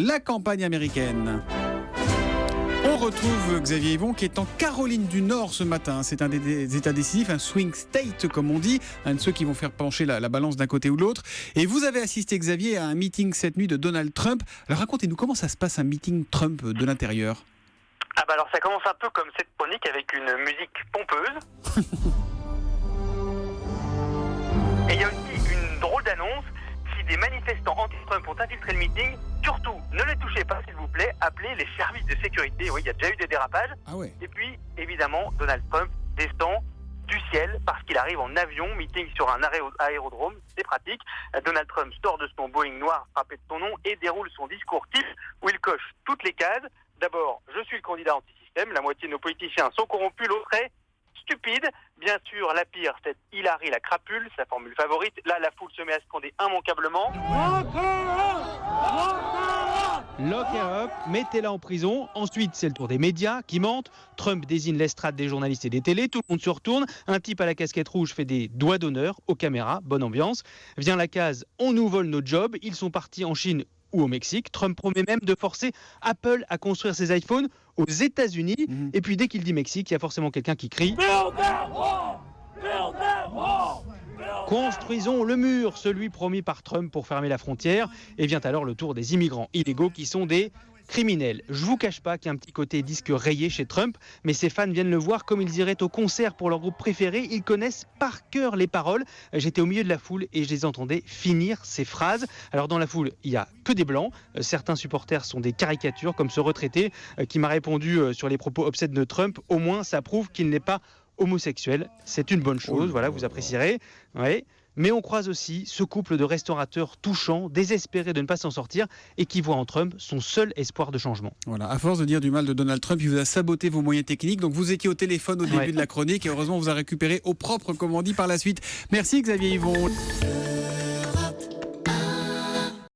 la campagne américaine. On retrouve Xavier Yvon qui est en Caroline du Nord ce matin. C'est un des États décisifs, un swing state comme on dit, un de ceux qui vont faire pencher la balance d'un côté ou de l'autre. Et vous avez assisté, Xavier, à un meeting cette nuit de Donald Trump. Alors racontez-nous comment ça se passe un meeting Trump de l'intérieur. Alors ça commence un peu comme cette chronique avec une musique pompeuse. Et il y a aussi une drôle d'annonce. Si des manifestants anti-Trump ont infiltré le meeting, surtout, ne les touchez pas s'il vous plaît, appelez les services de sécurité. Oui, il y a déjà eu des dérapages. Ah ouais. Et puis, évidemment, Donald Trump descend du ciel parce qu'il arrive en avion, meeting sur un aérodrome, c'est pratique. Donald Trump sort de son Boeing noir frappé de son nom et déroule son discours type où il coche toutes les cases. D'abord, je suis le candidat anti-système, la moitié de nos politiciens sont corrompus, l'autre est stupide. Bien sûr, la pire, c'est Hillary la crapule, sa formule favorite. Là, la foule se met à scander immanquablement. Lock her up, mettez-la en prison. Ensuite, c'est le tour des médias qui mentent. Trump désigne l'estrade des journalistes et des télés. Tout le monde se retourne. Un type à la casquette rouge fait des doigts d'honneur aux caméras. Bonne ambiance. Vient la case « On nous vole nos jobs ». Ils sont partis en Chine ou au Mexique. Trump promet même de forcer Apple à construire ses iPhones aux États-Unis. Et puis dès qu'il dit Mexique, il y a forcément quelqu'un qui crie construisons le mur, celui promis par Trump pour fermer la frontière. Et vient alors le tour des immigrants illégaux qui sont des criminels. Je vous cache pas qu'il y a un petit côté disque rayé chez Trump, mais ses fans viennent le voir comme ils iraient au concert pour leur groupe préféré. Ils connaissent par cœur les paroles. J'étais au milieu de la foule et je les entendais finir ces phrases. Alors dans la foule, il y a que des blancs. Certains supporters sont des caricatures, comme ce retraité qui m'a répondu sur les propos obscènes de Trump. Au moins, ça prouve qu'il n'est pas homosexuel. C'est une bonne chose, voilà, vous apprécierez. Ouais. Mais on croise aussi ce couple de restaurateurs touchants, désespérés de ne pas s'en sortir et qui voient en Trump son seul espoir de changement. Voilà, à force de dire du mal de Donald Trump, il vous a saboté vos moyens techniques. Donc vous étiez au téléphone au début de la chronique et heureusement vous a récupéré au propre, comme on dit, par la suite. Merci Xavier Yvon.